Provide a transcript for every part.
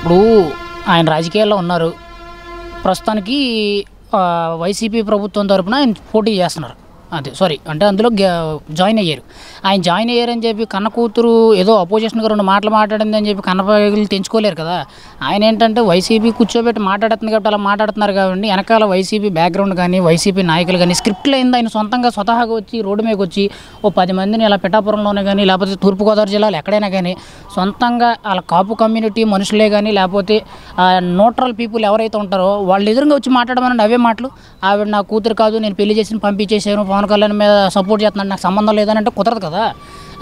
ఇప్పుడు ఆయన రాజకీయాల్లో ఉన్నారు. ప్రస్తుతానికి వైసీపీ ప్రభుత్వం తరపున ఆయన పోటీ చేస్తున్నారు. అదే అంటే అందులో జాయిన్ అయ్యారు. ఆయన జాయిన్ అయ్యారని చెప్పి కన్న కూతురు ఏదో అపోజిషన్గా 2 మాటలు మాట్లాడింది అని చెప్పి కన్నపగిలి తెంచుకోలేరు కదా. ఆయన ఏంటంటే వైసీపీ కూర్చోబెట్టి మాట్లాడుతుంది కాబట్టి అలా మాట్లాడుతున్నారు కాబట్టి వెనకాల వైసీపీ బ్యాక్గ్రౌండ్ కానీ వైసీపీ నాయకులు కానీ స్క్రిప్ట్లో అయింది. ఆయన స్వతహాగా వచ్చి రోడ్డు మీదకి వచ్చి ఓ 10 మందిని ఇలా పిఠాపురంలోనే కానీ లేకపోతే తూర్పుగోదావరి జిల్లాలో ఎక్కడైనా కానీ సొంతంగా వాళ్ళ కాపు కమ్యూనిటీ మనుషులే కానీ లేకపోతే న్యూట్రల్ పీపుల్ ఎవరైతే ఉంటారో వాళ్ళు ఎదురుగా వచ్చి మాట్లాడమని అవే మాటలు. ఆవిడ నా కూతురు కాదు, నేను పెళ్లి చేసి పంపించేసాను, పవన్ కళ్యాణ్ మీద సపోర్ట్ చేస్తున్నాడు, నాకు సంబంధం లేదని అంటే కుదరదు కదా.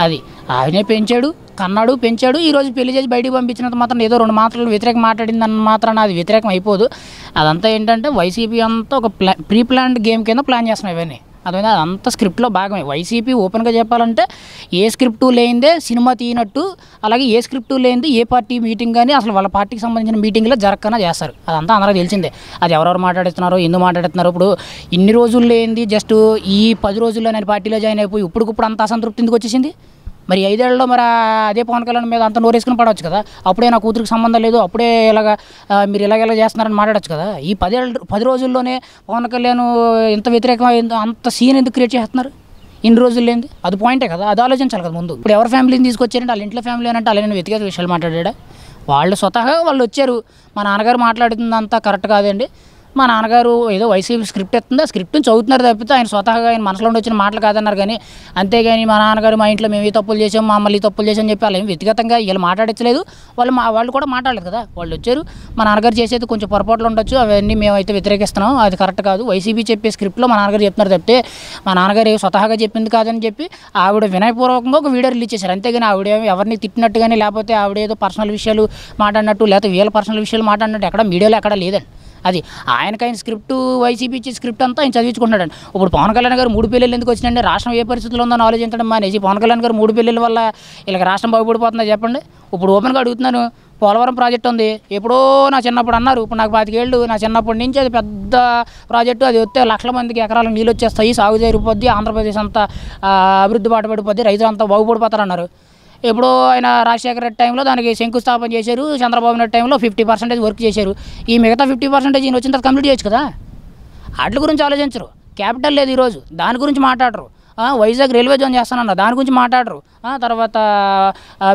అది ఆయనే పెంచాడు, కన్నాడు, పెంచాడు. ఈరోజు పెళ్లి చేసి బయటికి పంపించినంత మాత్రం ఏదో 2 మాటలు వ్యతిరేకం మాట్లాడిందని మాత్రాన అది వ్యతిరేకం అయిపోదు. అదంతా ఏంటంటే వైసీపీ అంతా ఒక ప్రీ ప్లాన్డ్ గేమ్ కింద ప్లాన్ చేస్తున్నాయి ఇవన్నీ. అదంతా స్క్రిప్ట్లో భాగమే. వైసీపీ ఓపెన్గా చెప్పాలంటే ఏ స్క్రిప్టు లేనిదే సినిమా తీయనట్టు, అలాగే ఏ స్క్రిప్టు లేనిది ఏ పార్టీ మీటింగ్ కానీ అసలు వాళ్ళ పార్టీకి సంబంధించిన మీటింగ్లో జరగకన్నా చేస్తారు. అదంతా అందరికీ తెలిసిందే. అది ఎవరెవరు మాట్లాడుతున్నారో, ఎందుకు మాట్లాడుతున్నారో. ఇప్పుడు ఇన్ని రోజులు లేనిది జస్ట్ ఈ 10 రోజుల్లో నేను పార్టీలో జాయిన్ అయిపోయి ఇప్పుడు అంత అసంతృప్తి ఎందుకు వచ్చేసింది? మరి 5 ఏళ్లలో మరి అదే పవన్ కళ్యాణ్ మీద అంత నోరేసుకుని పడవచ్చు కదా. అప్పుడే నా కూతురికి సంబంధం లేదు, అప్పుడే మీరు ఇలాగెలా చేస్తున్నారని మాట్లాడచ్చు కదా. ఈ 10 రోజుల్లోనే పవన్ కళ్యాణ్ ఎంత వ్యతిరేకమైందో అంత సీన్ ఎందుకు క్రియేట్ చేస్తున్నారు ఇన్ని రోజులు లేనిది? అది పాయింటే కదా, అది ఆలోచించాలి కదా ముందు. ఇప్పుడు ఎవరి ఫ్యామిలీని తీసుకొచ్చారంటే వాళ్ళ ఇంట్లో ఫ్యామిలీ అంటే అలానే వ్యక్తిగత విషయాలు మాట్లాడా. వాళ్ళు స్వతహాగా వాళ్ళు వచ్చారు. మా నాన్నగారు మాట్లాడుతుందంతా కరెక్ట్ కాదండి, మా నాన్నగారు ఏదో వైసీపీ స్క్రిప్ట్ ఎత్తుంది, ఆ స్క్రిప్ట్ని చదువుతున్నారు తప్పితే ఆయన స్వతహాగా ఆయన మనసులో వచ్చిన మాటలు కాదన్నారు. కానీ అంతేగాని మా నాన్నగారు మా ఇంట్లో మేము ఈ తప్పులు చేసాం, మమ్మల్ని తప్పులు చేసామని చెప్పి వాళ్ళు ఏం వ్యక్తిగతంగా వీళ్ళు మాట్లాడించలేదు. వాళ్ళు కూడా మాట్లాడలేదు కదా. వాళ్ళు వచ్చారు, మా నాన్నగారు చేసేది కొంచెం పొరపాట్లు ఉండొచ్చు, అవన్నీ మేమైతే వ్యతిరేకిస్తున్నాం, అది కరెక్ట్ కాదు, వైసీపీ చెప్పే స్క్రిప్ట్లో మా నాన్నగారు చెప్తున్నారు తప్పితే మా నాన్నగారు స్వతహాగా చెప్పింది కాదని చెప్పి ఆవిడ వినయపూర్వకంగా ఒక వీడియో రిలీజ్ చేశారు. అంతేగాని ఆవిడ ఎవరిని తిట్టినట్టు కానీ లేకపోతే ఆవిడ ఏదో పర్సనల్ విషయాలు మాట్లాడినట్టు లేకపోతే వీళ్ళ పర్సనల్ విషయాలు మాట్లాడినట్టు ఎక్కడ మీడియాలో ఎక్కడ లేదండి. అది ఆయనకైన స్క్రిప్ట్ వైసీపీ ఇచ్చే స్క్రిప్ట్ అంతా ఆయన చదివించుకుంటాడండి. ఇప్పుడు పవన్ కళ్యాణ్ గారు 3 పెళ్ళిళ్ళు ఎందుకు వచ్చినండి? రాష్ట్రం ఏ పరిస్థితుల్లో ఉందని ఆలోచించడం మానేసి పవన్ కళ్యాణ్ గారు 3 పెళ్ళిళ్ళ వల్ల ఇలా రాష్ట్రం బాగుపడిపోతుందా చెప్పండి. ఇప్పుడు ఓపెన్గా అడుగుతున్నాను, పోలవరం ప్రాజెక్ట్ ఉంది, ఎప్పుడో నా చిన్నప్పుడు అన్నారు, ఇప్పుడు నాకు 25 ఏళ్ళు, నా చిన్నప్పటి నుంచి అది పెద్ద ప్రాజెక్టు, అది వస్తే లక్షల మందికి ఎకరాలకు నీళ్ళు వచ్చేస్తాయి, సాగు జరిగిపోద్ది, ఆంధ్రప్రదేశ్ అంతా అభివృద్ధి బాట పడిపోద్ది, రైతులు అంతా బాగుపడిపోతారన్నారు. ఎప్పుడో ఆయన రాజశేఖర రెడ్డి టైంలో దానికి శంకుస్థాపన చేశారు, చంద్రబాబు నాయుడు టైంలో 50% వర్క్ చేశారు. ఈ మిగతా 50% ఈయన వచ్చిన తర్వాత కంప్లీట్ చేయొచ్చు కదా. వాటి గురించి ఆలోచించరు. క్యాపిటల్ లేదు ఈరోజు, దాని గురించి మాట్లాడరు. వైజాగ్ రైల్వే జోన్ చేస్తానన్నారు, దాని గురించి మాట్లాడరు. తర్వాత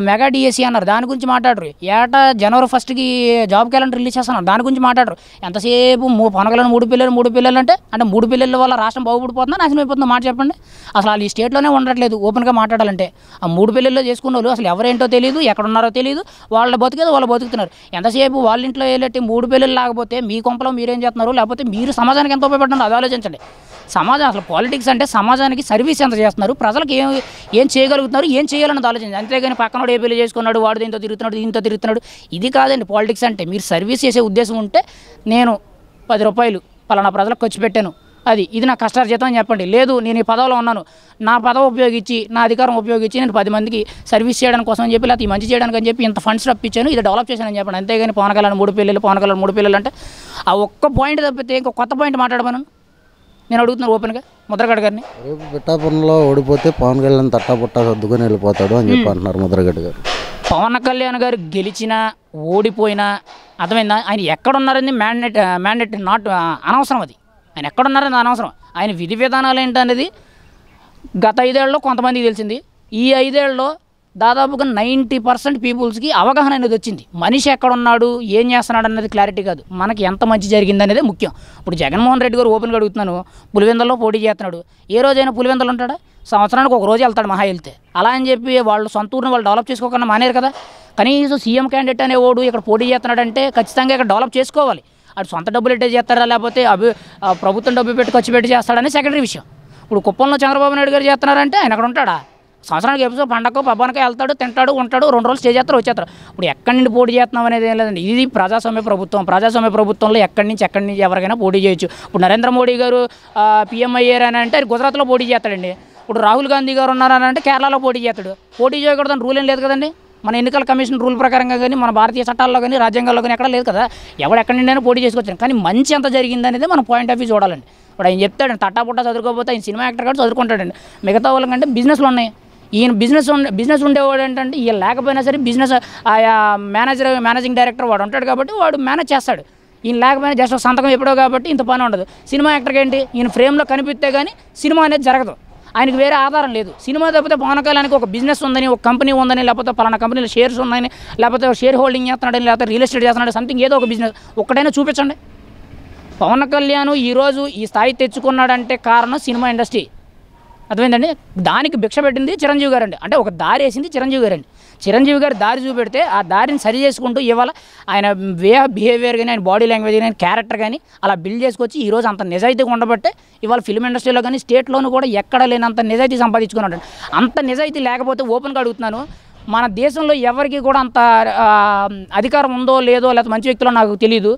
మెగా డిఎస్సీ అన్నారు, దాని గురించి మాట్లాడరు. ఏటా జనవరి 1కి జాబ్ క్యాలెండర్ రిలీజ్ చేస్తున్నారు, దాని గురించి మాట్లాడరు. ఎంతసేపు పవన్ కళ్యాణ్ 3 పిల్లలు అంటే 3 పిల్లల వల్ల రాష్ట్రం బాగుపడిపోతుందా నాశనం అయిపోతుందో మాట చెప్పండి. అసలు వాళ్ళు ఈ స్టేట్లోనే ఉండట్లేదు ఓపెన్గా మాట్లాడాలంటే. ఆ 3 పిల్లల్లో చేసుకున్న వాళ్ళు అసలు ఎవరేంటో తెలియదు, ఎక్కడున్నారో తెలియదు, వాళ్ళ బతికేదో వాళ్ళు బతుకుతున్నారు. ఎంతసేపు వాళ్ళ ఇంట్లో వెళ్ళట్టి 3 పిల్లలు లేకపోతే మీ కొంపలో మీరేం చేస్తున్నారు, లేకపోతే మీరు సమాజానికి ఎంత ఉపయోగపడుతున్నారు అది ఆలోచించండి. సమాజం అసలు పాలిటిక్స్ అంటే సమాజానికి సర్వీస్ ఎంత చేస్తున్నారు, ప్రజలకు ఏం చేయగలుగుతున్నారు, ఏం చేయాలని ఆలోచించండి. అంతేగాని పక్కనోడు ఏ పెళ్లి చేసుకున్నాడు, వాడు దీంతో తిరుగుతున్నాడు ఇది కాదండి పాలిటిక్స్ అంటే. మీరు సర్వీస్ చేసే ఉద్దేశం ఉంటే నేను 10 రూపాయలు పలానా ప్రజలకు ఖర్చు పెట్టాను, ఇది నా కష్టార్జితం అని చెప్పండి. లేదు నేను ఈ పదవిలో ఉన్నాను, నా పదవి ఉపయోగించి నా అధికారం ఉపయోగించి నేను 10 మందికి సర్వీస్ చేయడానికి కోసం అని చెప్పి లేకపోతే ఈ మంచి చేయడానికి అని చెప్పి ఇంత ఫండ్స్ రప్పించాను, ఇది డెవలప్ చేశానని చెప్పండి. అంతేగాని పవన్ కళ్యాణ్ 3 పిల్లలు అంటే ఆ ఒక్క పాయింట్ తప్పితే ఇంకో కొత్త పాయింట్ మాట్లాడమను నేను అడుగుతున్నాను ఓపెన్గా ముద్రగడ్డ గారిని. రేపు పిఠాపురంలో ఓడిపోతే పవన్ కళ్యాణ్ తట్టబుట్టా సర్దుకొని వెళ్ళిపోతాడు అని చెప్పి అంటున్నారు ముద్రగడ్డ గారు. పవన్ కళ్యాణ్ గారు గెలిచినా ఓడిపోయినా అర్థమైందా, ఆయన ఎక్కడున్నారని మ్యాండేట్ నాట్ అనవసరం. అది ఆయన ఎక్కడున్నారని అనవసరం. ఆయన విధి విధానాలు ఏంటనేది గత 5 ఏళ్ళలో కొంతమందికి తెలిసింది. ఈ 5 ఏళ్ళలో దాదాపుగా 90% పీపుల్స్కి అవగాహన అనేది వచ్చింది. మనిషి ఎక్కడున్నాడు, ఏం చేస్తున్నాడు అనేది క్లారిటీ కాదు, మనకి ఎంత మంచి జరిగింది అనేది ముఖ్యం. ఇప్పుడు జగన్మోహన్ రెడ్డి గారు ఓపెన్గా అడుగుతున్నాను, పులివెందుల్లో పోటీ చేస్తున్నాడు. ఏ రోజైనా పులివెందులు ఉంటాడా? సంవత్సరానికి ఒక రోజు వెళ్తాడు మహా వెళ్తే. అలా అని చెప్పి వాళ్ళు సొంత ఊరిని వాళ్ళు డెవలప్ చేసుకోకుండా మానేరు కదా. కనీసం సీఎం క్యాండిడేట్ అనేవాడు ఇక్కడ పోటీ చేస్తున్నాడంటే ఖచ్చితంగా ఇక్కడ డెవలప్ చేసుకోవాలి. అటు సొంత డబ్బులు ఎట్టే చేస్తారా లేకపోతే ప్రభుత్వం డబ్బు పెట్టి ఖర్చు పెట్టి చేస్తాడని సెకండరీ విషయం. ఇప్పుడు కుప్పంలో చంద్రబాబు నాయుడు గారు చేస్తున్నారంటే ఆయన అక్కడ ఉంటాడా? సంవత్సరానికి ఎప్పుడో పండగకో పబ్బానికో వెళ్తాడు, తింటాడు, ఉంటాడు, 2 రోజులు స్టే చేస్తారు, వచ్చేస్తారు. ఇప్పుడు ఎక్కడి నుండి పోటీ చేస్తున్నాం అనేది ఏం లేదండి. ఇది ప్రజాస్వామ్య ప్రభుత్వంలో ఎక్కడి నుంచి ఎవరికైనా పోటీ చేయొచ్చు. ఇప్పుడు నరేంద్ర మోడీ గారు పీఎం అయ్యారని అంటే గుజరాత్లో పోటీ చేస్తాడండి. ఇప్పుడు రాహుల్ గాంధీ గారు ఉన్నారని అంటే కేరళలో పోటీ చేస్తాడు. పోటీ చేయకూడదని రూల్ ఏం లేదు కదండి. మన ఎన్నికల కమిషన్ రూల్ ప్రకారంగా కానీ మన భారతీయ చట్టాల్లో కానీ రాజ్యాంగాల్లో కానీ ఎక్కడ లేదు కదా. ఎక్కడి నుండైనా పోటీ చేసుకొచ్చాను. కానీ మంచి ఎంత జరిగిందనేది మన పాయింట్ ఆఫ్ వ్యూ చూడాలండి. ఇప్పుడు ఆయన చెప్తాడండి, తట్టాపుట్టా చదువుకోకపోతే ఆయన సినిమా యాక్టర్ కూడా చదువుకుంటాడండి. మిగతా వాళ్ళకంటే బిజినెస్లు ఉన్నాయి. ఈయన బిజినెస్ ఉండేవాడు ఏంటంటే ఈయన లేకపోయినా సరే బిజినెస్ మేనేజింగ్ డైరెక్టర్ వాడు ఉంటాడు కాబట్టి వాడు మేనేజ్ చేస్తాడు. ఈయన లేకపోయినా జస్ట్ సంతకం ఎప్పుడో కాబట్టి ఇంత పని ఉండదు. సినిమా యాక్టర్కి ఏంటి, ఈయన ఫ్రేమ్లో కనిపిస్తే కానీ సినిమా అనేది జరగదు. ఆయనకు వేరే ఆధారం లేదు. సినిమా తప్పితే పవన్ కళ్యాణ్కి ఒక బిజినెస్ ఉందని, ఒక కంపెనీ ఉందని, లేకపోతే పలానా కంపెనీలో షేర్స్ ఉందని, లేకపోతే షేర్ హోల్డింగ్ చేస్తున్నాడని, లేకపోతే రియల్ ఎస్టేట్ చేస్తున్నాడు, సంథింగ్ ఏదో ఒక బిజినెస్ ఒక్కటైనా చూపించండి. పవన్ కళ్యాణ్ ఈరోజు ఈ స్థాయి తెచ్చుకున్నాడంటే కారణం సినిమా ఇండస్ట్రీ. అర్థమైందండి. దానికి భిక్ష పెట్టింది చిరంజీవి గారు అండి. అంటే ఒక దారి వేసింది చిరంజీవి గారు అండి. చిరంజీవి గారు దారి చూపెడితే ఆ దారిని సరి చేసుకుంటూ ఇవాళ ఆయన వే ఆఫ్ బిహేవియర్ కానీ, ఆయన బాడీ లాంగ్వేజ్ కానీ, క్యారెక్టర్ కానీ అలా బిల్డ్ చేసుకొచ్చి ఈరోజు అంత నిజాయితీగా ఉండబట్టే ఇవాళ ఫిల్మ్ ఇండస్ట్రీలో కానీ స్టేట్లోనూ కూడా ఎక్కడ లేనంత నిజాయితీ సంపాదించుకున్నాడు. అంత నిజాయితీ లేకపోతే ఓపెన్గా అడుగుతున్నాను, మన దేశంలో ఎవరికి కూడా అంత అధికారం ఉందో లేదో లేకపోతే మంచి వ్యక్తులో నాకు తెలియదు.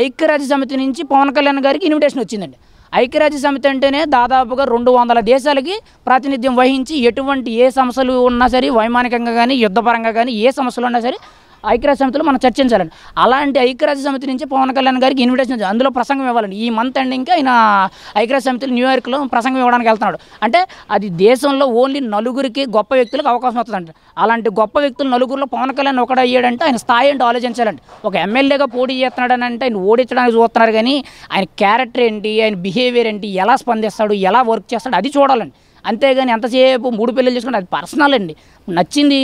ఐక్యరాజ్య సమితి నుంచి పవన్ కళ్యాణ్ గారికి ఇన్విటేషన్ వచ్చిందండి. ఐక్యరాజ్య సమితి అంటేనే దాదాపుగా 200 దేశాలకి ప్రాతినిధ్యం వహించి ఎటువంటి ఏ సమస్యలు ఉన్నా సరే, వైమానికంగా కానీ యుద్ధపరంగా కానీ ఏ సమస్యలు ఉన్నా సరే ఐక్యరాజ్య సమితిలో మనం చర్చించాలండి. అలాంటి ఐక్యరాజ్య సమితి నుంచి పవన్ కళ్యాణ్ గారికి ఇన్విటేషన్ వచ్చింది. అందులో ప్రసంగం ఇవ్వాలండి. ఈ మంత్ ఎండింగ్కి ఆయన ఐక్యరాజ్య సమితిలో న్యూయార్క్లో ప్రసంగం ఇవ్వడానికి వెళ్తున్నాడు. అంటే అది దేశంలో ఓన్లీ నలుగురికి గొప్ప వ్యక్తులకు అవకాశం వస్తుందంట. అలాంటి గొప్ప వ్యక్తులు నలుగురిలో పవన్ కళ్యాణ్ ఒకడయ్యాడంటే ఆయన స్థాయి ఏంటో ఆలోచించాలండి. ఒక ఎమ్మెల్యేగా పోటీ చేస్తున్నాడని అంటే ఆయన ఓడించడానికి చూస్తున్నారు కానీ ఆయన క్యారెక్టర్ ఏంటి, ఆయన బిహేవియర్ ఏంటి, ఎలా స్పందిస్తాడు, ఎలా వర్క్ చేస్తాడు అది చూడాలండి. అంతేగాని ఎంతసేపు 3 పెళ్ళిళ్ళు చేసుకుంటే అది పర్సనల్ అండి. నచ్చింది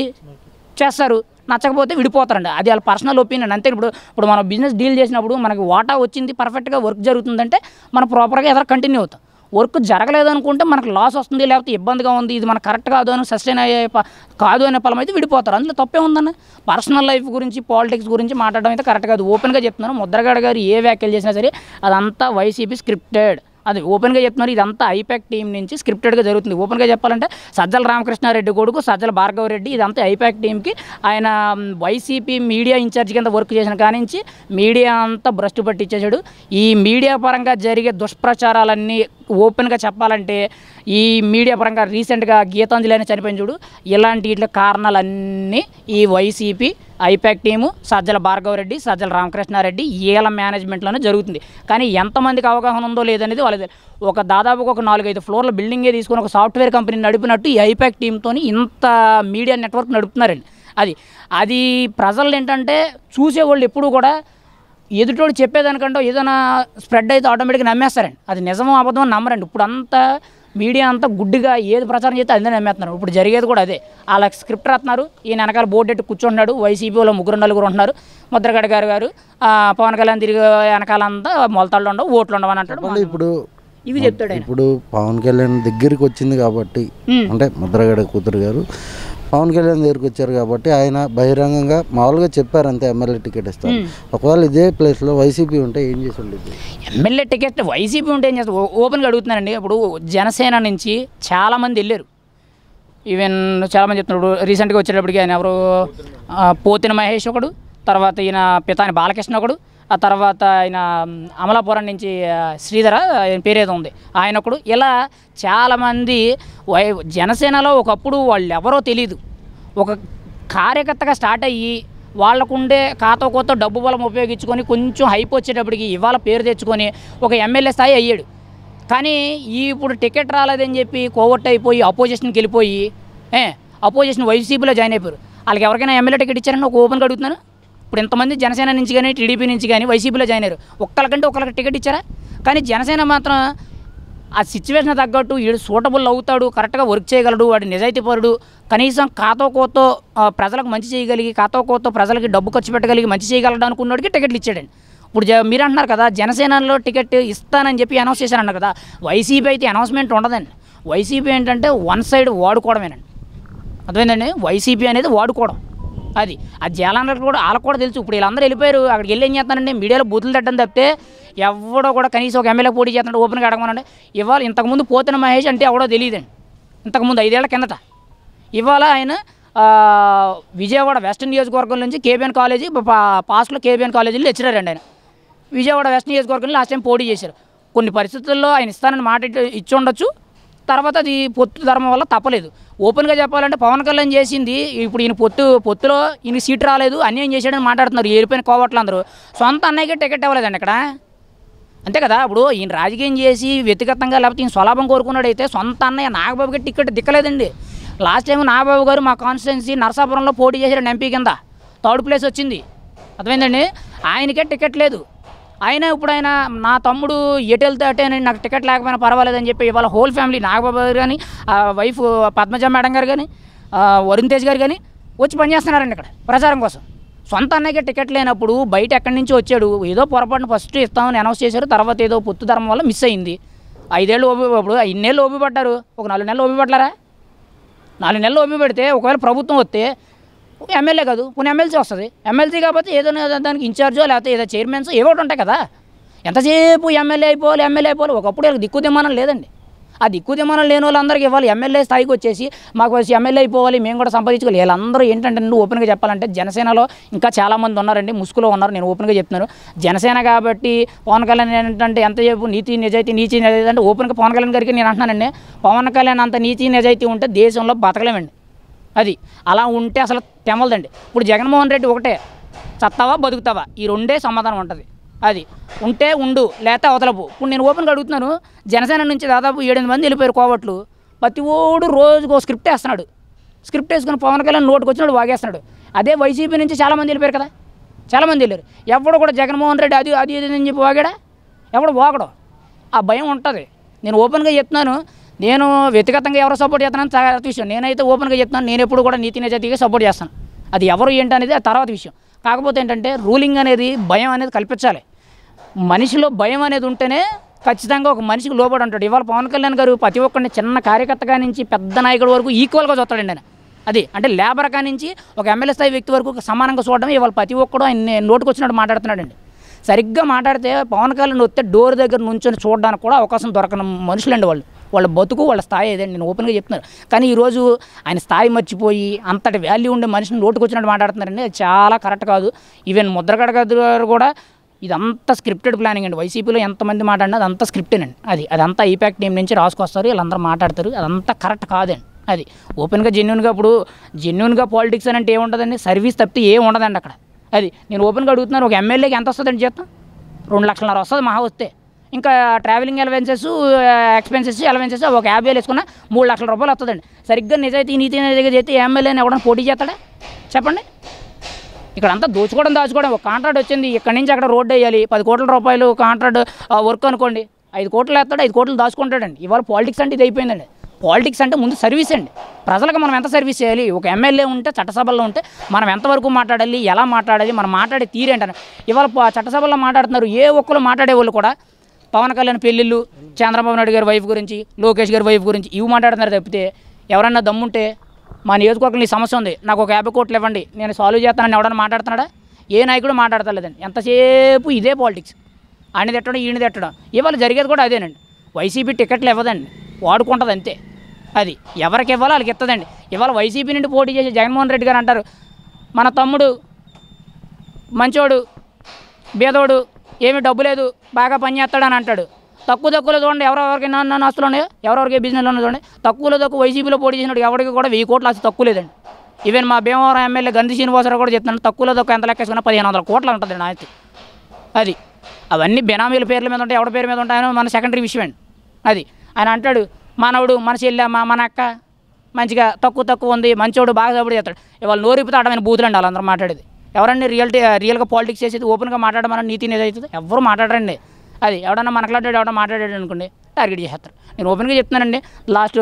చేస్తారు, నచ్చకపోతే విడిపోతారండి. అది వాళ్ళ పర్సనల్ ఒపీనియన్ అంతే. ఇప్పుడు మనం బిజినెస్ డీల్ చేసినప్పుడు మనకి వాటా వచ్చింది, పర్ఫెక్ట్గా వర్క్ జరుగుతుందంటే మనం ప్రాపర్గా ఎదురు కంటిన్యూ అవుతాం. వర్క్ జరగలేదు అనుకుంటే మనకు లాస్ వస్తుంది, లేకపోతే ఇబ్బందిగా ఉంది, ఇది మనకు కరెక్ట్ కాదు అని సస్టైన్ అయ్యే కాదు అనే ఫలం అయితే విడిపోతారు. అందులో తప్పే ఉందన్న. పర్సనల్ లైఫ్ గురించి, పాలిటిక్స్ గురించి మాట్లాడడం అయితే కరెక్ట్ కాదు. ఓపెన్గా చెప్తున్నాను, ముద్రగడ గారు ఏ వ్యాఖ్యలు చేసినా సరే అదంతా వైసీపీ స్క్రిప్టెడ్. అది ఓపెన్గా చెప్తున్నారు. ఇదంతా ఐపాక్ టీం నుంచి స్క్రిప్టెడ్గా జరుగుతుంది. ఓపెన్గా చెప్పాలంటే సజ్జల రామకృష్ణారెడ్డి కొడుకు సజ్జల భార్గవరెడ్డి ఇదంతా ఐపాక్ టీంకి ఆయన వైసీపీ మీడియా ఇన్ఛార్జ్ కింద వర్క్ చేసిన కానించి మీడియా అంతా భ్రష్టు పట్టించేసాడు. ఈ మీడియా పరంగా జరిగే దుష్ప్రచారాలన్నీ ఓపెన్గా చెప్పాలంటే ఈ మీడియా పరంగా రీసెంట్గా గీతాంజలి అని చనిపోయిన చూడు, ఇలాంటి ఇట్ల కారణాలన్నీ ఈ వైసీపీ ఐపాక్ టీము, సజ్జల భార్గవరెడ్డి, సజ్జల రామకృష్ణారెడ్డి వీళ్ళ మేనేజ్మెంట్లోనే జరుగుతుంది. కానీ ఎంతమందికి అవగాహన ఉందో లేదనేది వాళ్ళది. దాదాపుగా ఒక 4-5 ఫ్లోర్ల బిల్డింగే తీసుకొని ఒక సాఫ్ట్వేర్ కంపెనీ నడిపినట్టు ఈ ఐపాక్ టీంతో ఇంత మీడియా నెట్వర్క్ నడుపుతున్నారండి. అది ప్రజలు ఏంటంటే చూసేవాళ్ళు ఎప్పుడూ కూడా ఎదుటోడు చెప్పేదానికంటే ఏదైనా స్ప్రెడ్ అయితే ఆటోమేటిక్గా నమ్మేస్తారండి. అది నిజమో అబద్ధమో నమ్మరండి. ఇప్పుడు అంతా మీడియా అంతా గుడ్డిగా ఏది ప్రచారం చేస్తే అదే నమ్మేస్తున్నారు. ఇప్పుడు జరిగేది కూడా అదే. అలా స్క్రిప్ట్ రాస్తున్నారు. ఈయన వెనకాల బోర్డు ఎట్టు కూర్చుంటున్నాడు. వైసీపీలో 3-4 ఉంటున్నారు. ముద్రగడ గారు పవన్ కళ్యాణ్ తిరిగి వెనకాలంతా మొలతాళ్ళు ఉండవు, ఓట్లు ఉండవు అని అంటాడు. ఇప్పుడు ఇవి చెప్తాడు. ఇప్పుడు పవన్ కళ్యాణ్ దగ్గరికి వచ్చింది కాబట్టి, అంటే ముద్రగడ కూతురు గారు పవన్ కళ్యాణ్ దగ్గరికి వచ్చారు కాబట్టి ఆయన బహిరంగంగా మామూలుగా చెప్పారు అంతే, ఎమ్మెల్యే టికెట్ ఇస్తారు. ఒకవేళ ఇదే ప్లేస్లో వైసీపీ ఉంటే ఏం చేసి ఉండేది? ఎమ్మెల్యే టికెట్ వైసీపీ ఉంటే ఏం చేస్తారు? ఓపెన్గా అడుగుతున్నానండి. ఇప్పుడు జనసేన నుంచి చాలామంది వెళ్ళారు. ఈవెన్ చాలామంది చెప్తున్నారు. రీసెంట్గా వచ్చేటప్పటికి ఆయన ఎవరు, పోతిన మహేష్ ఒకడు, తర్వాత ఈయన పితాని బాలకృష్ణ ఒకడు, ఆ తర్వాత ఆయన అమలాపురం నుంచి శ్రీధర ఆయన పేరేదో ఉంది ఆయన ఒకడు. ఇలా చాలామంది జనసేనలో ఒకప్పుడు వాళ్ళు ఎవరో తెలీదు, ఒక కార్యకర్తగా స్టార్ట్ అయ్యి వాళ్ళకుండే ఖాతా కొత్త డబ్బు బలం ఉపయోగించుకొని కొంచెం హైప్ వచ్చేటప్పటికి ఇవాళ పేరు తెచ్చుకొని ఒక ఎమ్మెల్యే స్థాయి అయ్యాడు. కానీ ఇప్పుడు టికెట్ రాలేదని చెప్పి కోవర్ట్ అయిపోయి అపోజిషన్కి వెళ్ళిపోయి అపోజిషన్ వైసీపీలో జాయిన్ అయిపోయారు. వాళ్ళకి ఎవరికైనా ఎమ్మెల్యే టికెట్ ఇచ్చారని ఒక ఓపెన్గా అడుగుతున్నాను. ఇప్పుడు ఎంతమంది జనసేన నుంచి కానీ టీడీపీ నుంచి కానీ వైసీపీలో జాయిన్ అయ్యారు. ఒక్కరికంటే ఒకరికి టికెట్ ఇచ్చారా? కానీ జనసేన మాత్రం ఆ సిచ్యువేషన్ తగ్గట్టు వీడు సూటబుల్ అవుతాడు, కరెక్ట్గా వర్క్ చేయగలడు, వాడు నిజాయితీపరుడు, కనీసం ఖాతా కోతో ప్రజలకు మంచి చేయగలిగి, ఖాతా కోతో ప్రజలకి డబ్బు ఖర్చు పెట్టగలిగి మంచి చేయగలడు అనుకున్నోడికి టికెట్లు ఇచ్చాడండి. ఇప్పుడు మీరు అంటున్నారు కదా జనసేనలో టికెట్ ఇస్తానని చెప్పి అనౌన్స్ చేశారన్నారు కదా. వైసీపీ అయితే అనౌన్స్మెంట్ ఉండదండి. వైసీపీ ఏంటంటే వన్ సైడ్ వాడుకోవడమేనండి. అర్థమైందండి? వైసీపీ అనేది వాడుకోవడం. అది జనాలకు కూడా వాళ్ళకు కూడా తెలుసు. ఇప్పుడు వీళ్ళందరూ వెళ్ళిపోయారు. అక్కడికి వెళ్ళి ఏం చేస్తానండి, మీడియాలో బూతులు తట్టడం తప్పితే ఎవడో కూడా కనీసం ఒక ఎమ్మెల్యే పోటీ చేస్తున్నాడు ఓపెన్గా అడగమనండి. ఇవాళ ఇంతకుముందు పోతిన మహేష్ అంటే ఎవడో తెలియదండి. ఇంతకుముందు 5 ఏళ్ల కిందట. ఇవాళ ఆయన విజయవాడ వెస్ట్ నియోజకవర్గం నుంచి కేబిఎన్ కాలేజీ పాస్ట్లో కేబిఎన్ కాలేజీలో లెక్చరర్ అండి. ఆయన విజయవాడ వెస్ట్ నియోజకవర్గంలో లాస్ట్ టైం పోటీ చేశారు. కొన్ని పరిస్థితుల్లో ఆయన ఇస్తానని మాట ఇచ్చి ఉండొచ్చు, తర్వాత అది పొత్తు ధర్మం వల్ల తప్పలేదు. ఓపెన్గా చెప్పాలంటే పవన్ కళ్యాణ్ చేసింది ఇప్పుడు ఈయన పొత్తులో ఈయన సీట్ రాలేదు, అన్యాయం చేశాడని మాట్లాడుతున్నారు. ఏరిపోయిన కోవట్లు అందరూ. సొంత అన్నయ్యకే టికెట్ ఇవ్వలేదండి ఇక్కడ. అంతే కదా. ఇప్పుడు ఈయన రాజకీయం చేసి వ్యక్తిగతంగా లేకపోతే ఈయన స్వలాభం కోరుకున్నాడైతే సొంత అన్నయ్య నాగబాబుకి టికెట్ దిక్కలేదండి. లాస్ట్ టైం నాగబాబు గారు మా కాన్స్టిట్యున్సీ నరసాపురంలో పోటీ చేశారు ఎంపీ కింద, 3rd ప్లేస్ వచ్చింది. అర్థమైందండి. ఆయనకే టికెట్ లేదు. ఇప్పుడు ఆయన నా తమ్ముడు ఎటు వెళ్తే అటేనండి, నాకు టికెట్ లేకపోయినా పర్వాలేదని చెప్పి ఇవాళ హోల్ ఫ్యామిలీ నాగబాబు గారు కానీ, వైఫ్ పద్మజ మేడం గారు కానీ, వరుణ్ తేజ్ గారు కానీ వచ్చి పనిచేస్తున్నారండి ఇక్కడ ప్రచారం కోసం. సొంత అన్నయ్యకే టికెట్ లేనప్పుడు బయట ఎక్కడి నుంచి వచ్చాడు, ఏదో పొరపాటున ఫస్ట్ ఇస్తామని అనౌన్స్ చేశారు, తర్వాత ఏదో పొత్తు ధర్మం వల్ల మిస్ అయింది. 5 ఏళ్ళు ఇప్పుడు 5 నెలలు ఓపి పడ్డారు, ఒక 4 నెలలు ఓపి పడ్డారా? 4 నెలలు ఓపి పెడితే ఒకవేళ ప్రభుత్వం వస్తే ఎమ్మెల్యే కాదు కొన్ని ఎమ్మెల్సీ వస్తుంది. ఎమ్మెల్సీ కాకపోతే ఏదైనా దానికి ఇన్ఛార్జో లేకపోతే ఏదో చైర్మన్స్ ఏవో ఉంటాయి కదా. ఎంతసేపు ఎమ్మెల్యే అయిపోవాలి. ఒకప్పుడు వీళ్ళకి దిక్కు దిమ్మానం లేదండి. ఆ దిక్కు దిమ్మానం లేని వాళ్ళందరికీ ఇవ్వాలి. ఎమ్మెల్యే స్థాయికి వచ్చేసి మాకు వచ్చి ఎమ్మెల్యే అయిపోవాలి, మేము కూడా సంపాదించుకోవాలి. వీళ్ళందరూ ఏంటంటే ఓపెన్గా చెప్పాలంటే జనసేనలో ఇంకా చాలామంది ఉన్నారండి, ముసుగులో ఉన్నారు. నేను ఓపెన్గా చెప్తున్నాను. జనసేన కాబట్టి పవన్ కళ్యాణ్ ఏంటంటే ఎంతసేపు నీతి నిజాయితీ అంటే ఓపెన్గా పవన్ కళ్యాణ్ గారికి నేను అంటున్నానండి, పవన్ కళ్యాణ్ అంత నీతి నిజాయితీ ఉంటే దేశంలో బతకలేమండి. అది అలా ఉంటే అసలు తెమలదండి. ఇప్పుడు జగన్మోహన్ రెడ్డి ఒకటే, చస్తావా బతుకుతావా, ఈ రెండే సమాధానం ఉంటుంది. అది ఉంటే ఉండు, లేకపోతే అవతలపు. ఇప్పుడు నేను ఓపెన్గా అడుగుతున్నాను, జనసేన నుంచి దాదాపు 7-8 మంది వెళ్ళిపోయారు కోవట్లు. ప్రతి ఓడు రోజుకో స్క్రిప్ట్ వేస్తున్నాడు. స్క్రిప్ట్ వేసుకుని పవన్ కళ్యాణ్ నోటుకు వచ్చినాడు వాగేస్తున్నాడు. అదే వైసీపీ నుంచి చాలామంది వెళ్ళిపోయారు కదా, చాలామంది వెళ్ళారు. ఎవడు కూడా జగన్మోహన్ రెడ్డి అది అని చెప్పి వాగాడా? ఎవడు వాగడు. ఆ భయం ఉంటుంది. నేను ఓపెన్గా చెప్తున్నాను. నేను వ్యక్తిగతంగా ఎవరు సపోర్ట్ చేస్తానని తర్వాత విషయం. నేనైతే ఓపెన్గా చెప్తున్నాను, నేను ఎప్పుడు కూడా నీతి నిజాయితీగా సపోర్ట్ చేస్తాను. అది ఎవరు ఏంటి అనేది ఆ తర్వాత విషయం. కాకపోతే ఏంటంటే రూలింగ్ అనేది, భయం అనేది కల్పించాలి. మనిషిలో భయం అనేది ఉంటేనే ఖచ్చితంగా ఒక మనిషికి లోబడి ఉంటాడు. ఇవాళ పవన్ కళ్యాణ్ గారు ప్రతి ఒక్కరిని చిన్న కార్యకర్తగా నుంచి పెద్ద నాయకుడి వరకు ఈక్వల్గా చూస్తాడండి ఆయన. అది అంటే లేబర్ కా నుంచి ఒక ఎమ్మెల్యే స్థాయి వ్యక్తి వరకు సమానంగా చూడడం ఇవాళ ప్రతి ఒక్కడు ఆయన నోటుకు వచ్చినట్టు మాట్లాడుతున్నాడండి. సరిగ్గా మాట్లాడితే పవన్ కళ్యాణ్ వస్తే డోర్ దగ్గర నుంచొని చూడడానికి కూడా అవకాశం దొరకని మనుషులండి వాళ్ళు. వాళ్ళ బతుకు వాళ్ళ స్థాయి ఏదండి, నేను ఓపెన్గా చెప్తున్నారు. కానీ ఈరోజు ఆయన స్థాయి మర్చిపోయి అంతటి వాల్యూ ఉండే మనిషిని నోటుకు వచ్చినట్టు మాట్లాడుతున్నారండి. అది చాలా కరెక్ట్ కాదు. ఈవెన్ ముద్రగడ గారు కూడా ఇదంతా స్క్రిప్టెడ్ ప్లానింగ్ అండి. వైసీపీలో ఎంతమంది మాట్లాడినా అదంతా స్క్రిప్టేనండి. అదంతా ఈపాక్ట్ టీం నుంచి రాసుకొస్తారు, వీళ్ళందరూ మాట్లాడతారు. అదంతా కరెక్ట్ కాదండి. అది ఓపెన్గా జెన్యూన్గా ఇప్పుడు జెన్యూన్గా పాలిటిక్స్ అని అంటే ఏముంటుందండి, సర్వీస్ తప్పితే ఏం ఉండదండి అక్కడ. అది నేను ఓపెన్గా అడుగుతున్నాను, ఒక ఎమ్మెల్యేకి ఎంత వస్తుందండి జీతం? 2 లక్షలన్నర వస్తుంది మహా వస్తే. ఇంకా ట్రావెలింగ్ ఎక్స్పెన్సెస్ అలవెన్సెస్ ఒక 50,000 వేసుకున్నా 3 లక్షల రూపాయలు వస్తుందండి. సరిగ్గా నీతి నిజాయితీగా చేస్తే ఎమ్మెల్యేని ఎవడన్నా పోటీ చేస్తాడా చెప్పండి? ఇక్కడ అంతా దాచుకోవడం. ఒక కాంట్రాక్ట్ వచ్చింది, ఇక్కడ నుంచి అక్కడ రోడ్డు వేయాలి, 10 కోట్ల రూపాయలు కాంట్రాక్ట్ వర్క్ అనుకోండి, 5 కోట్లు వేస్తాడు, 5 కోట్లు దాచుకుంటాడండి. ఇవాళ పాలిటిక్స్ అంటే ఇది అయిపోయిందండి. పాలిటిక్స్ అంటే ముందు సర్వీస్ అండి. ప్రజలకు మనం ఎంత సర్వీస్ చేయాలి, ఒక ఎమ్మెల్యే ఉంటే చట్టసభల్లో ఉంటే మనం ఎంతవరకు మాట్లాడాలి, ఎలా మాట్లాడాలి, మనం మాట్లాడే తీరేంటని ఇవాళ చట్టసభల్లో మాట్లాడుతున్నారు. ఏ ఒక్కరు మాట్లాడే వాళ్ళు కూడా పవన్ కళ్యాణ్ పెళ్ళిళ్ళు, చంద్రబాబు నాయుడు గారి వైఫ్ గురించి, లోకేష్ గారి వైఫ్ గురించి ఇవి మాట్లాడుతున్నారు తప్పితే ఎవరన్నా దమ్ముంటే మా నియోజకవర్గంలో ఈ సమస్య ఉంది, నాకు ఒక 50 కోట్లు ఇవ్వండి, నేను సాల్వ్ చేస్తానని ఎవడన్నా మాట్లాడుతున్నాడా? ఏ నాయకుడు మాట్లాడతలేదండి. ఎంతసేపు ఇదే పాలిటిక్స్, ఆయన తిట్టడం ఈయన తిట్టడం. ఇవాళ జరిగేది కూడా అదేనండి. వైసీపీ టికెట్లు ఇవ్వదండి, వాడుకుంటుంది అంతే. అది ఎవరికి ఇవ్వాలో వాళ్ళకి ఇస్తుందండి. ఇవాళ వైసీపీ నుండి పోటీ చేసి జగన్మోహన్ రెడ్డి గారు అంటారు, మన తమ్ముడు మంచోడు, బేదోడు, ఏమీ డబ్బు లేదు, బాగా పనిచేస్తాడని అంటాడు. తక్కువలో చూడండి, ఎవరెవరికి నన్ను ఆస్తులు ఉన్నాయో, ఎవరెవరికి బిజినెస్లో ఉన్నాయో చూడండి. తక్కువ వైసీపీలో పోటీ చేసినట్టు ఎవరికి కూడా 1000 కోట్ల ఆస్తి తక్కువ లేదండి. ఈవెన్ మా భీమవరం ఎమ్మెల్యే గంధి శ్రీనివాసరావు కూడా చెప్తున్నాను, తక్కువలో ఎంత లెక్కేసుకున్నా 1500 కోట్లు ఉంటుందండి ఆస్తి. అది అవన్నీ బెనామీల పేర్ల మీద ఉంటాయి, ఎవరి పేరు మీద ఉంటాయో మన సెకండరీ విషయం అండి. అది ఆయన అంటాడు, మనవడు మన చెల్లె మన అక్క మంచిగా తక్కువ ఉంది, మంచోడు బాగా సపోర్ట్ చేస్తాడు. ఇవాళ నోరిపితే ఆడమైన బూతులు అండి వాళ్ళందరూ మాట్లాడేది. ఎవరండి రియల్గా పాలిటిక్స్ చేసేది? ఓపెన్గా మాట్లాడమని నీతి అవుతుంది, ఎవరు మాట్లాడరండి. అది ఎవడన్నా మనకలాంటి ఎవడన్నా మాట్లాడాడు అనుకోండి టార్గెట్ చేస్తారు. నేను ఓపెన్గా చెప్తున్నానండి, లాస్ట్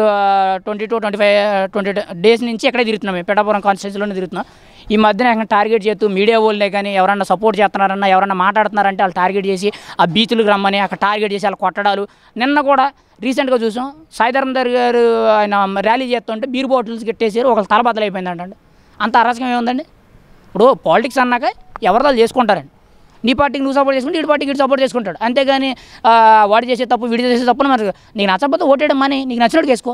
22-25 డేస్ నుంచి ఎక్కడే తిరుగుతున్నాం, మేము పిఠాపురం కాన్స్టిట్యూన్సీలోనే తిరుగుతున్నాం. ఈ మధ్యన టార్గెట్ చేస్తూ మీడియా వాళ్ళే కానీ ఎవరన్నా సపోర్ట్ చేస్తున్నారన్నా, ఎవరన్నా మాట్లాడుతున్నారంటే వాళ్ళు టార్గెట్ చేసి ఆ బీచ్లకు రమ్మని అక్కడ టార్గెట్ చేసి వాళ్ళు కొట్టడాలు. నిన్న కూడా రీసెంట్గా చూసాం, సాయిధర్మధర్ గారు ఆయన ర్యాలీ చేస్తుంటే బీర్ బాటిల్స్ కట్టేసారు, ఒకళ్ళు తల బద్దలైపోయిందంటే. అంత అరాచకం ఏముందండి? ఇప్పుడు పాలిటిక్స్ అన్నాక ఎవరిదాలు చేసుకుంటారండి. నీ పార్టీకి నువ్వు సపోర్ట్ చేసుకుంటే ఇటు పార్టీకి ఇటు సపోర్ట్ చేసుకుంటాడు. అంతేగాని వాడు చేసే తప్పు వీడి చేసే తప్పును మరి నీకు నచ్చకపోతే ఓటేయడం అని నీకు నచ్చినట్టు చేసుకో.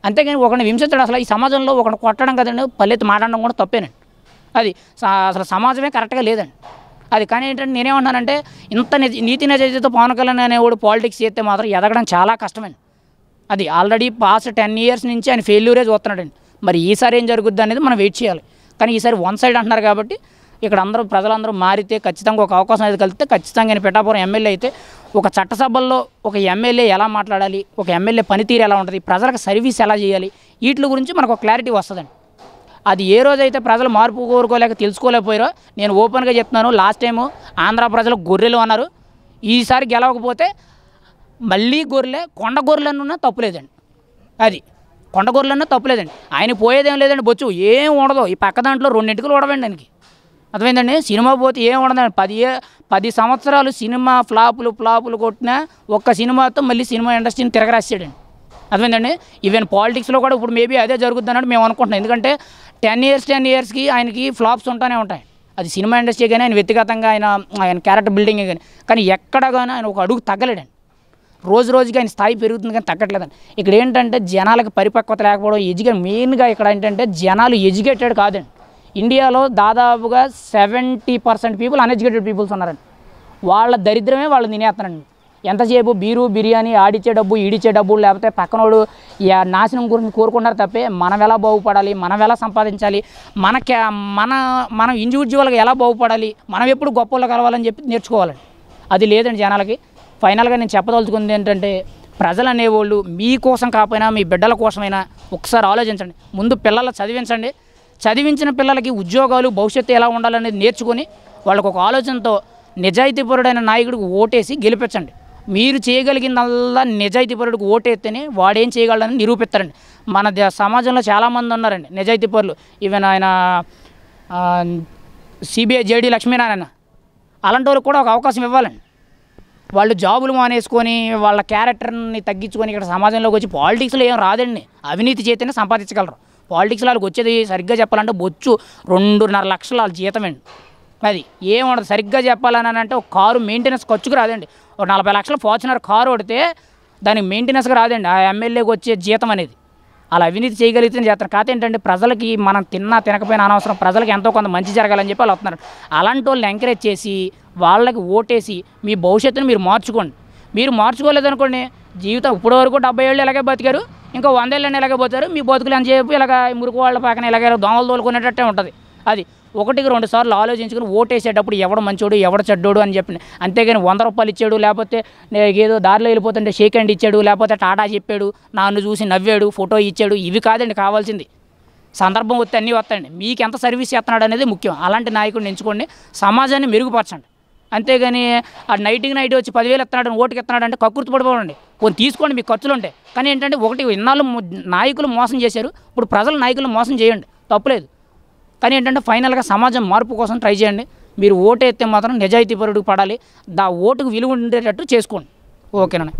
అంతేగాని ఒకరిని హింసించడం, అసలు ఈ సమాజంలో ఒకరిని కొట్టడం కదండి, పల్లెత్తి మాట్లాడడం కూడా తప్పేనండి. అది అసలు సమాజమే కరెక్ట్గా లేదండి. అది కానీ ఏంటంటే నేనేమన్నానంటే, ఇంత నీతి నిజాయితీతో పవన్ కళ్యాణ్ అనేవాడు పాలిటిక్స్ చేస్తే మాత్రం ఎదగడం చాలా కష్టమండి. అది ఆల్రెడీ పాస్ట్ 10 years నుంచి ఆయన ఫెయిల్యూరే చూస్తున్నాడండి. మరి ఈసారి ఏం జరుగుద్ది అనేది మనం వెయిట్ చేయాలి. కానీ ఈసారి వన్ సైడ్ అంటున్నారు కాబట్టి ఇక్కడ ప్రజలందరూ మారితే ఖచ్చితంగా ఒక అవకాశం అనేది కలిగితే ఖచ్చితంగా పిఠాపురం ఎమ్మెల్యే అయితే ఒక చట్టసభల్లో ఒక ఎమ్మెల్యే ఎలా మాట్లాడాలి, ఒక ఎమ్మెల్యే పనితీరు ఎలా ఉంటుంది, ప్రజలకు సర్వీస్ ఎలా చేయాలి, వీటి గురించి మనకు ఒక క్లారిటీ వస్తుందండి. అది ఏ రోజైతే ప్రజలు మార్పు కోరుకోలేక తెలుసుకోలేకపోయారో, నేను ఓపెన్గా చెప్తున్నాను, లాస్ట్ టైము ఆంధ్ర ప్రజలు గొర్రెలు అన్నారు, ఈసారి గెలవకపోతే మళ్ళీ గొర్రెలే, కొండ గొర్రెలన్నా తప్పులేదండి. అది కొండ గొర్రెలన్నా తప్పులేదండి. ఆయన పోయేదేం లేదండి, బొచ్చు ఏం ఉండదు. ఈ పక్క దాంట్లో 2 ఇంటికలు ఉండవండి ఆయనకి. అర్థమైందండి. సినిమా పోతే ఏం ఉండదండి. 10 సంవత్సరాలు సినిమా ఫ్లాపులు కొట్టినా ఒక్క సినిమాతో మళ్ళీ సినిమా ఇండస్ట్రీని తిరగరాసాడండి. అర్థమైందండి. ఈవెన్ పాలిటిక్స్లో కూడా ఇప్పుడు మేబీ అదే జరుగుద్ది అన్నట్టు మేము అనుకుంటున్నాం. ఎందుకంటే 10 ఇయర్స్కి ఆయనకి ఫ్లాప్స్ ఉంటానే ఉంటాయి. అది సినిమా ఇండస్ట్రీ కానీ, ఆయన వ్యక్తిగతంగా ఆయన క్యారెక్టర్ బిల్డింగ్ కానీ ఎక్కడ కానీ ఆయన ఒక అడుగు తగ్గలేడండి. రోజుకి ఆయన స్థాయి పెరుగుతుంది కానీ తగ్గట్లేదండి. ఇక్కడ ఏంటంటే జనాలకు పరిపక్వత లేకపోవడం, మెయిన్గా ఇక్కడ ఏంటంటే జనాలు ఎడ్యుకేటెడ్ కాదండి. ఇండియాలో దాదాపుగా 70% పీపుల్ అన్ఎడ్యుకేటెడ్ పీపుల్స్ ఉన్నారండి. వాళ్ళ దరిద్రమే వాళ్ళు తినేస్తున్నారండి. ఎంతసేపు బిర్యానీ ఆడిచ్చే డబ్బు ఈడిచ్చే డబ్బు, లేకపోతే పక్కనోడు నాశనం గురించి కోరుకున్నారు తప్పే మనం ఎలా బాగుపడాలి, మనం ఎలా సంపాదించాలి, మనం ఇండివిజువల్గా ఎలా బాగుపడాలి, మనం ఎప్పుడు గొప్పలో కలవాలని చెప్పి నేర్చుకోవాలండి. అది లేదండి జనాలకి. ఫైనల్గా నేను చెప్పదలుచుకుంది ఏంటంటే, ప్రజలు అనేవాళ్ళు మీకోసం కాకపోయినా మీ బిడ్డల కోసమైనా ఒకసారి ఆలోచించండి. ముందు పిల్లలు చదివించండి. చదివించిన పిల్లలకి ఉద్యోగాలు, భవిష్యత్తు ఎలా ఉండాలనేది నేర్చుకొని వాళ్ళకు ఒక ఆలోచనతో నిజాయితీపరుడైన నాయకుడికి ఓటేసి గెలిపించండి. మీరు చేయగలిగిందల్లా నిజాయితీపరుడికి ఓటేస్తేనే వాడేం చేయగలడని నిరూపిస్తారండి. మన సమాజంలో చాలామంది ఉన్నారండి నిజాయితీపరులు. ఈవెన్ ఆయన సిబిఐ జేడి లక్ష్మీనారాయణ, అలాంటి వాళ్ళకి కూడా ఒక అవకాశం ఇవ్వాలండి. వాళ్ళు జాబులు మానేసుకొని వాళ్ళ క్యారెక్టర్ని తగ్గించుకొని ఇక్కడ సమాజంలోకి వచ్చి పాలిటిక్స్లో ఏం రాదండి. అవినీతి చేతనే సంపాదించగలరు. పాలిటిక్స్లో వాళ్ళకి వచ్చేది సరిగ్గా చెప్పాలంటే బొచ్చు 2.5 లక్షల వాళ్ళ జీతమండి. అది ఏముండదు. సరిగ్గా చెప్పాలని అంటే ఒక కారు మెయింటెనెన్స్ ఖర్చుకు రాదండి. ఒక 40 లక్షల ఫార్చునర్ కారు కొడితే దానికి మెయింటెనెన్స్గా రాదండి ఆ ఎమ్మెల్యేకి వచ్చే జీతం అనేది. అలా అవినీతి చేయగలిగితే చేస్తారు. కాకపోతే ఏంటంటే ప్రజలకి మనం తినకపోయినా అనవసరం, ప్రజలకు ఎంతో కొంత మంచి జరగాలని చెప్పి వాళ్ళు వస్తున్నారు. అలాంటి వాళ్ళని ఎంకరేజ్ చేసి వాళ్ళకి ఓటేసి మీ భవిష్యత్తును మీరు మార్చుకోండి. మీరు మార్చుకోలేదనుకోండి, జీవితం ఇప్పటి వరకు 70 ఏళ్ళు ఇలాగే బతికారు, ఇంకో 100 ఏళ్ళని ఇలాగే పోతారు. మీ బతుకులు అని చెప్పి ఇలాగ మురుకు వాళ్ళ పక్కన ఇలాగే దోమలు తోలుకునేటట్టే ఉంటుంది. అది 1-2 సార్లు ఆలోచించుకుని ఓటేసేటప్పుడు ఎవడు మంచోడు ఎవడు చెడ్డోడు అని చెప్పి, అంతేగాని 100 రూపాయలు ఇచ్చాడు, లేకపోతే ఏదో దారిలో వెళ్ళిపోతుంటే షేక్ హ్యాండ్ ఇచ్చాడు, లేకపోతే టాటా చెప్పాడు, నన్ను చూసి నవ్వాడు, ఫోటో ఇచ్చాడు, ఇవి కాదండి కావాల్సింది. సందర్భం వస్తే అన్నీ వస్తాయండి. మీకు ఎంత సర్వీస్ చేస్తున్నాడు అనేది ముఖ్యం. అలాంటి నాయకుడిని ఎంచుకోండి, సమాజాన్ని మెరుగుపరచండి. అంతేగాని ఆ నైట్ వచ్చి 10,000 ఇస్తున్నాడు, ఓటుకి ఇస్తున్నాడు అంటే కక్కుర్తి పడిపోండి. కొన్ని తీసుకోండి, మీకు ఖర్చులు ఉంటాయి. కానీ ఏంటంటే ఇన్నాళ్ళు నాయకులు మోసం చేశారు, ఇప్పుడు ప్రజలు నాయకులు మోసం చేయండి, తప్పులేదు. కానీ ఏంటంటే ఫైనల్గా సమాజం మార్పు కోసం ట్రై చేయండి. మీరు ఓటు ఎత్తే మాత్రం నిజాయితీపరుడికి పడాలి, ఓటుకు విలువ ఉండేటట్టు చేసుకోండి. ఓకేనా?